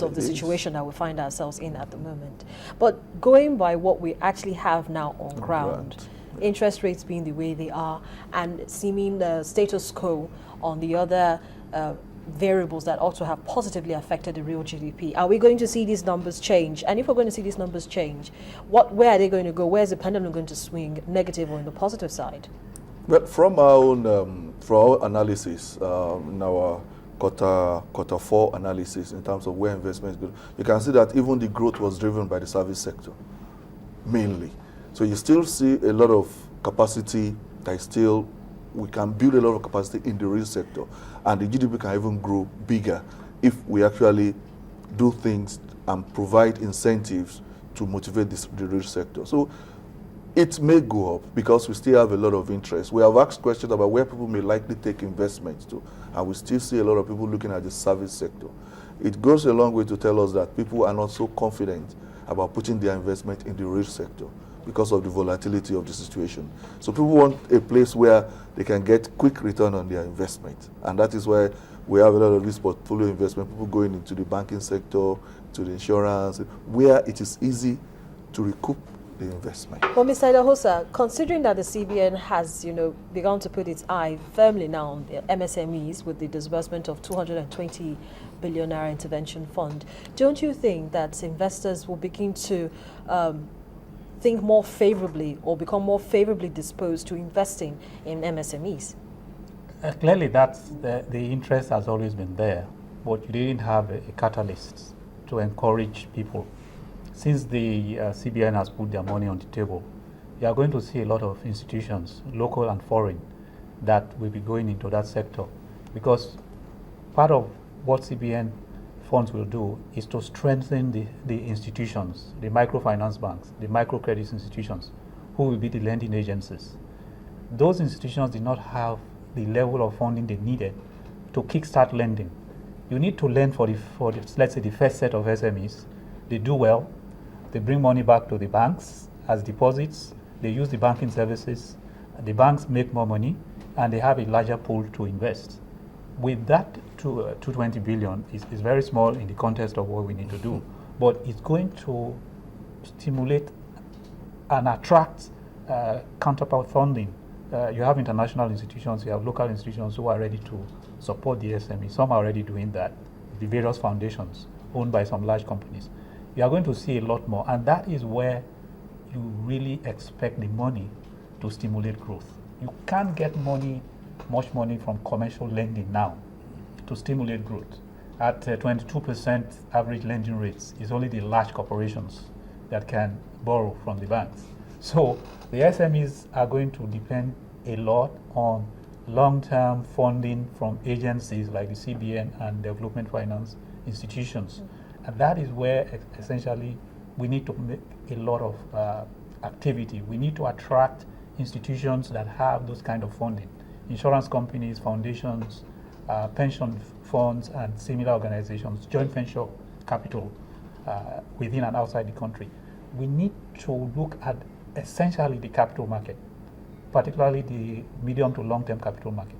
of the situation that we find ourselves in at the moment. But going by what we actually have now on ground, interest rates being the way they are, and seeming the status quo on the other variables that also have positively affected the real GDP, are we going to see these numbers change? And if we're going to see these numbers change, where are they going to go? Where is the pendulum going to swing, negative or in the positive side? Well, from our own analysis, in our quarter four analysis in terms of where investment is going, you can see that even the growth was driven by the service sector, mainly. So you still see a lot of capacity that is still, we can build a lot of capacity in the real sector, and the GDP can even grow bigger if we actually do things and provide incentives to motivate the real sector. So it may go up because we still have a lot of interest. We have asked questions about where people may likely take investments to, and we still see a lot of people looking at the service sector. It goes a long way to tell us that people are not so confident about putting their investment in the real sector because of the volatility of the situation. So people want a place where they can get quick return on their investment. And that is why we have a lot of this portfolio investment, people going into the banking sector, to the insurance, where it is easy to recoup the investment. Well, Mr. Idahosa, considering that the CBN has, begun to put its eye firmly now on the MSMEs with the disbursement of 220 billion naira intervention fund, don't you think that investors will begin to think more favorably or become more favorably disposed to investing in MSMEs? Clearly, that's the interest has always been there, but you didn't have a catalyst to encourage people. Since the CBN has put their money on the table, you are going to see a lot of institutions, local and foreign, that will be going into that sector, because part of what CBN funds will do is to strengthen the institutions, the microfinance banks, the microcredit institutions, who will be the lending agencies. Those institutions did not have the level of funding they needed to kickstart lending. You need to lend for let's say, the first set of SMEs. They do well. They bring money back to the banks as deposits. They use the banking services. The banks make more money, and they have a larger pool to invest. With that 220 billion is very small in the context of what we need to do, but it's going to stimulate and attract counterpart funding. You have international institutions, you have local institutions who are ready to support the SME. Some are already doing that, the various foundations owned by some large companies. You are going to see a lot more, and that is where you really expect the money to stimulate growth. You can't get much money from commercial lending now to stimulate growth. At 22% average lending rates, it's only the large corporations that can borrow from the banks. So the SMEs are going to depend a lot on long-term funding from agencies like the CBN and development finance institutions. And that is where essentially we need to make a lot of activity. We need to attract institutions that have those kind of funding. Insurance companies, foundations, pension funds, and similar organizations, joint venture capital within and outside the country. We need to look at essentially the capital market, particularly the medium to long-term capital market.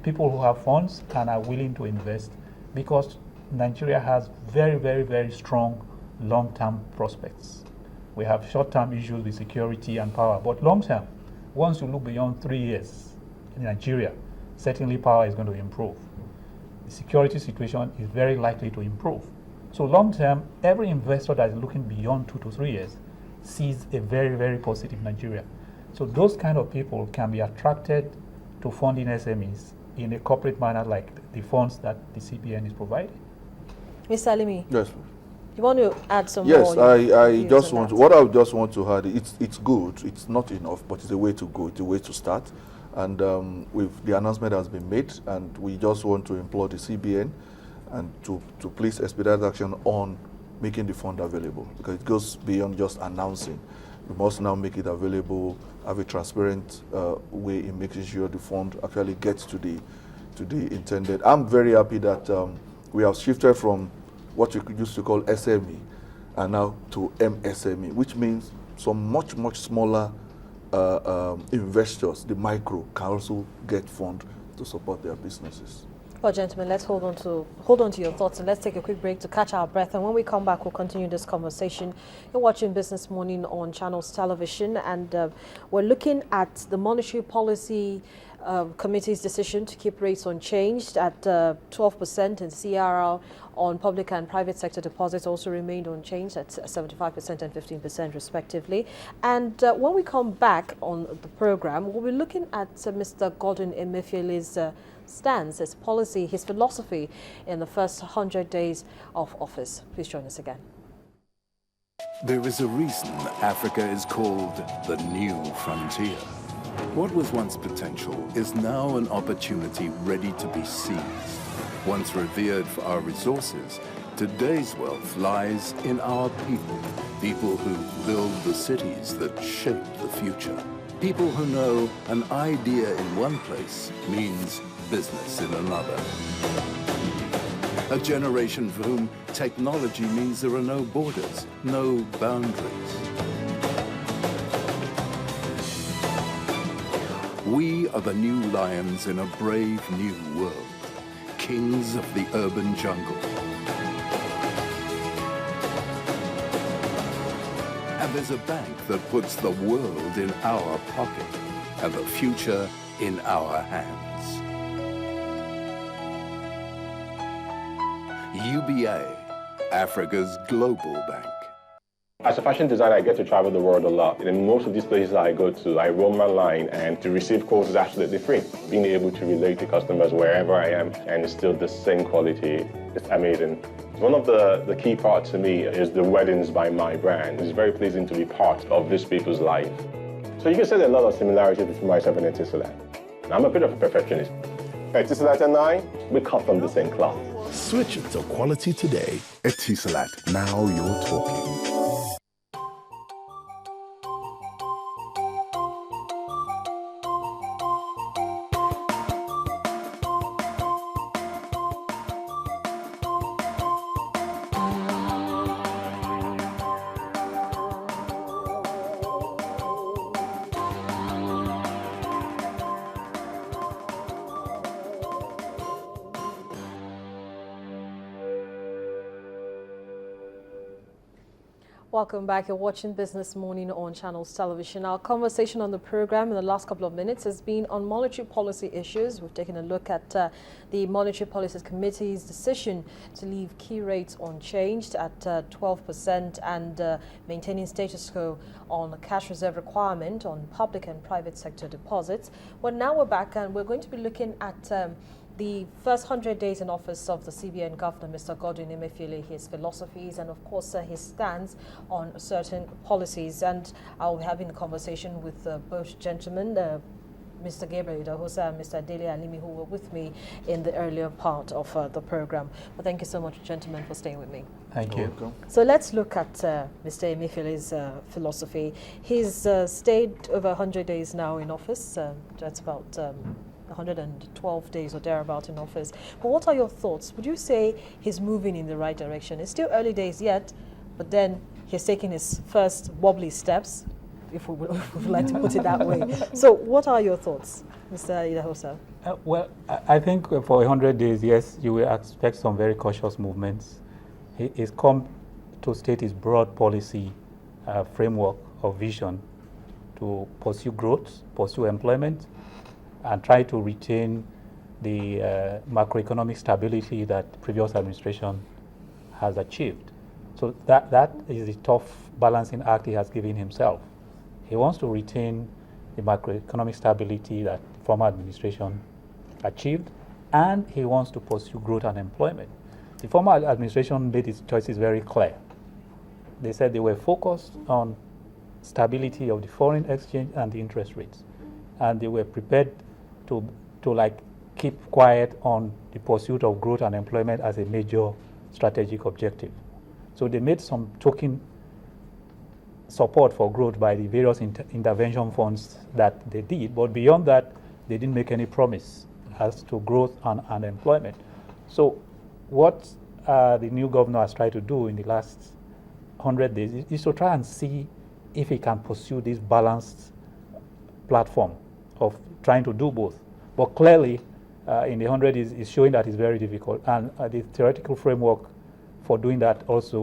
People who have funds and are willing to invest, because Nigeria has very, very, very strong long-term prospects. We have short-term issues with security and power, but long-term, once you look beyond 3 years in Nigeria, certainly power is going to improve. The security situation is very likely to improve. So long-term, every investor that is looking beyond 2 to 3 years sees a very, very positive Nigeria. So those kind of people can be attracted to funding SMEs in a corporate manner like the funds that the CBN is providing. Mr. Alimi, yes, you want to add some yes, more? I just want to, what I just want to add, it's good, it's not enough, but it's a way to go, it's a way to start. And with the announcement has been made, and we just want to implore the CBN and to please expedite action on making the fund available, because it goes beyond just announcing. We must now make it available, have a transparent way in making sure the fund actually gets to the intended. I'm very happy that we have shifted from what you used to call SME and now to MSME, which means some much smaller investors, the micro, can also get funds to support their businesses. Well, gentlemen, let's hold on to your thoughts and let's take a quick break to catch our breath. And when we come back, we'll continue this conversation. You're watching Business Morning on Channels Television, and we're looking at the Monetary Policy Committee's decision to keep rates unchanged at 12%, and CRR on public and private sector deposits also remained unchanged at 75% and 15% respectively. And when we come back on the program, we'll be looking at Mr. Godwin Emefiele's stance, his policy, his philosophy in the first 100 days of office. Please join us again. There is a reason Africa is called the new frontier. What was once potential is now an opportunity ready to be seized. Once revered for our resources, today's wealth lies in our people. People who build the cities that shape the future. People who know an idea in one place means business in another. A generation for whom technology means there are no borders, no boundaries. We are the new lions in a brave new world, kings of the urban jungle. And there's a bank that puts the world in our pocket and the future in our hands. UBA, Africa's global bank. As a fashion designer, I get to travel the world a lot. In most of these places I go to, I roam my line, and to receive calls is absolutely free. Being able to relate to customers wherever I am, and it's still the same quality, it's amazing. One of the key parts to me is the weddings by my brand. It's very pleasing to be part of these people's life. So you can say there are a lot of similarities between myself and Etisalat. I'm a bit of a perfectionist. Etisalat and I, we cut from the same cloth. Switch it to quality today. Etisalat, now you're talking. Welcome back. You're watching Business Morning on Channels Television. Our conversation on the program in the last couple of minutes has been on monetary policy issues. We've taken a look at the Monetary Policy Committee's decision to leave key rates unchanged at 12% and maintaining status quo on the cash reserve requirement on public and private sector deposits. Well, now we're back and we're going to be looking at the first 100 days in office of the CBN Governor, Mr. Godwin Emefiele, his philosophies and, of course, his stance on certain policies. And I'll be having a conversation with both gentlemen, Mr. Gabriel Idahosa and Mr. Dele Alimi, who were with me in the earlier part of the program. But thank you so much, gentlemen, for staying with me. Thank you. Welcome. So let's look at Mr. Emefiele's philosophy. He's stayed over 100 days now in office. That's about 112 days or thereabout in office. But what are your thoughts? Would you say he's moving in the right direction? It's still early days yet, but then he's taking his first wobbly steps, if we would like to put it that way. So what are your thoughts, Mr. Idahosa? Well, I think for 100 days, yes, you will expect some very cautious movements. He's come to state his broad policy framework or vision to pursue growth, pursue employment, and try to retain the macroeconomic stability that the previous administration has achieved. So that is the tough balancing act he has given himself. He wants to retain the macroeconomic stability that the former administration achieved, and he wants to pursue growth and employment. The former administration made its choices very clear. They said they were focused on stability of the foreign exchange and the interest rates, and they were prepared to like keep quiet on the pursuit of growth and employment as a major strategic objective. So they made some token support for growth by the various intervention funds that they did, but beyond that, they didn't make any promise as to growth and employment. So what the new governor has tried to do in the last 100 days is to try and see if he can pursue this balanced platform of trying to do both. But clearly, in the 100 is showing that it's very difficult. And the theoretical framework for doing that also